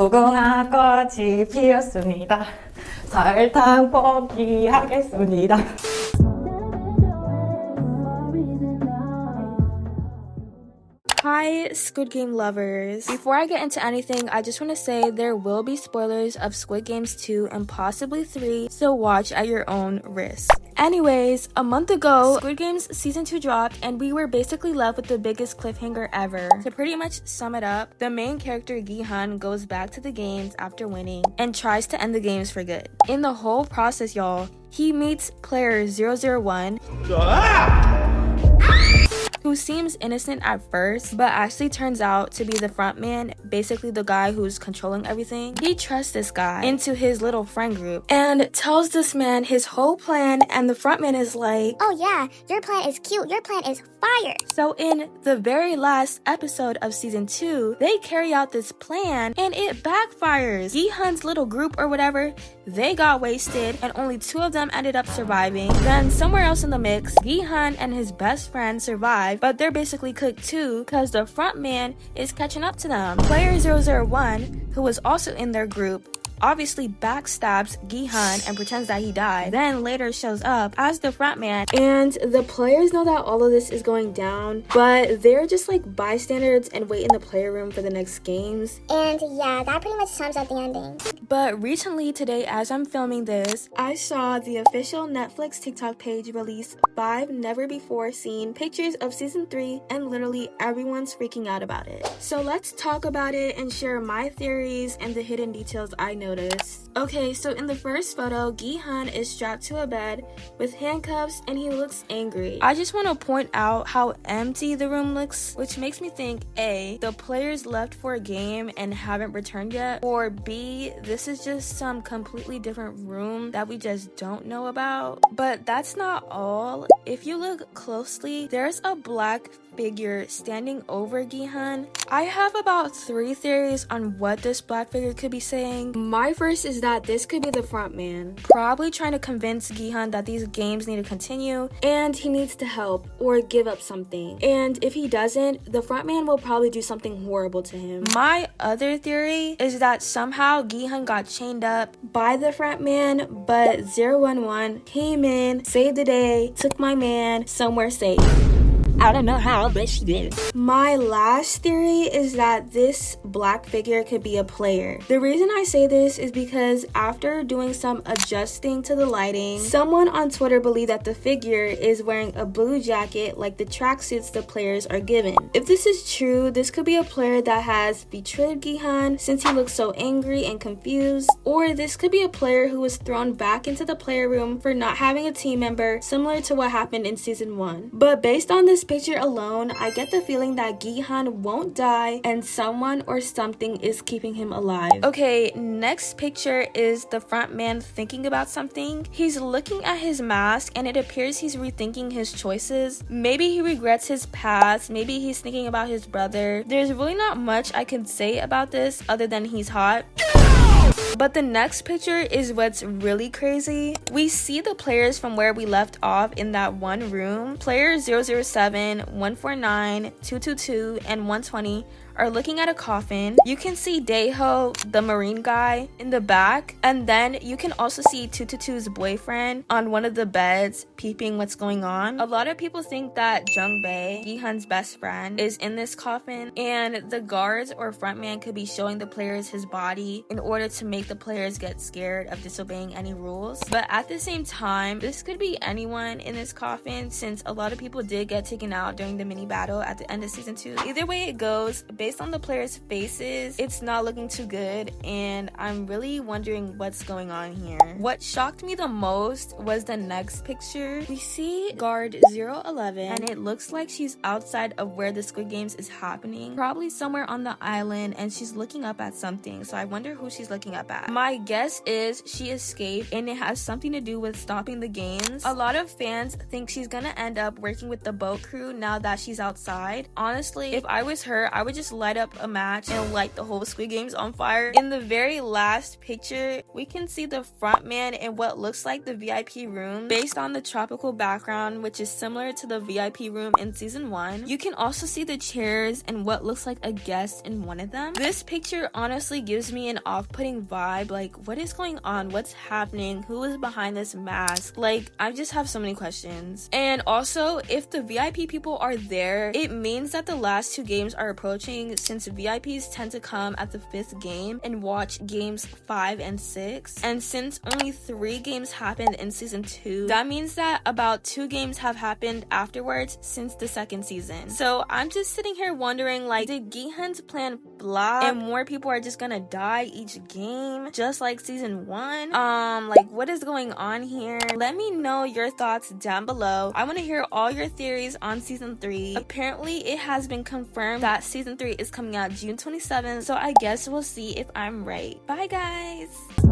무궁화 꽃이 피었습니다. 설탕 포기하겠습니다. Hi, Squid Game lovers. Before I get into anything, I just want to say there will be spoilers of Squid Games 2 and possibly 3, so watch at your own risk. Anyways, a month ago, Squid Games Season 2 dropped and we were basically left with the biggest cliffhanger ever. To pretty much sum it up, the main character Gi-hun goes back to the games after winning and tries to end the games for good. In the whole process, y'all, he meets player 001, who seems innocent at first, but actually turns out to be the front man, basically the guy who's controlling everything. He trusts this guy into his little friend group and tells this man his whole plan, and the front man is like, "Oh yeah, your plan is cute, your plan is fire." So in the very last episode of season 2, they carry out this plan and it backfires. Gi-hun's little group or whatever, they got wasted and only 2 of them ended up surviving. Then somewhere else in the mix, Gi-hun and his best friend survive, but they're basically cooked too because the front man is catching up to them. Player 001, who was also in their group, obviously backstabs Gi-hun and pretends that he died, then later shows up as the front man, and the players know that all of this is going down, but they're just like bystanders and wait in the player room for the next games. And yeah, that pretty much sums up the ending. But recently today, as I'm filming this, I saw the official Netflix TikTok page release 5 never before seen pictures of season 3, and literally everyone's freaking out about it. So let's talk about it and share my theories and the hidden details I noticed. Okay, so in the first photo, Gi-hun is strapped to a bed with handcuffs and he looks angry. I just want to point out how empty the room looks, which makes me think A, the players left for a game and haven't returned yet, or B, this is just some completely different room that we just don't know about. But that's not all. If you look closely, there's a black figure standing over Gi-hun. I have about 3 theories on what this black figure could be saying. My first is that this could be the front man, probably trying to convince Gi-hun that these games need to continue and he needs to help or give up something. And if he doesn't, the front man will probably do something horrible to him. My other theory is that somehow Gi-hun got chained up by the front man, but 011 came in, saved the day, took my man somewhere safe. I don't know how, but she did. My last theory is that this black figure could be a player. The reason I say this is because after doing some adjusting to the lighting, someone on Twitter believed that the figure is wearing a blue jacket like the tracksuits the players are given. If this is true, this could be a player that has betrayed Gi-hun since he looks so angry and confused, or this could be a player who was thrown back into the player room for not having a team member, similar to what happened in season 1. But based on this picture alone, I get the feeling that Gi-hun won't die and someone or something is keeping him alive. Okay, next picture is the front man thinking about something. He's looking at his mask and it appears he's rethinking his choices. Maybe he regrets his past, maybe he's thinking about his brother. There's really not much I can say about this other than he's hot. But the next picture is what's really crazy. We see the players from where we left off in that one room. Players 007, 149, 222, and 120 are looking at a coffin. You can see Daeho, the marine guy, in the back, and then you can also see 222's boyfriend on one of the beds peeping what's going on. A lot of people think that Jung-bae, Gi-hun's best friend, is in this coffin, and the guards or frontman could be showing the players his body in order to make the players get scared of disobeying any rules. But at the same time, this could be anyone in this coffin since a lot of people did get taken out during the mini battle at the end of season 2. Either way it goes, based on the players' faces, it's not looking too good, and I'm really wondering what's going on here. What shocked me the most was the next picture. We see guard 011, and it looks like she's outside of where the Squid Games is happening, probably somewhere on the island, and she's looking up at something, so I wonder who she's looking up at. My guess is she escaped, and it has something to do with stopping the games. A lot of fans think she's gonna end up working with the boat crew now that she's outside. Honestly, if I was her, I would just just light up a match and light the whole Squid Games on fire. In the very last picture, we can see the front man in what looks like the VIP room based on the tropical background, which is similar to the VIP room in season 1. You can also see the chairs and what looks like a guest in one of them. This picture honestly gives me an off-putting vibe, like what is going on, what's happening, who is behind this mask? Like, I just have so many questions. And also, if the VIP people are there, it means that the last 2 games are approaching, since VIPs tend to come at the 5th game and watch games 5 and 6. And since only 3 games happened in season 2, that means that about 2 games have happened afterwards since the 2nd season. So I'm just sitting here wondering, like, did Gihan's plan flop and more people are just gonna die each game just like season 1? Like, what is going on here? Let me know your thoughts down below. I want to hear all your theories on season 3. Apparently it has been confirmed that season 3 is coming out June 27th, so I guess we'll see if I'm right. Bye guys.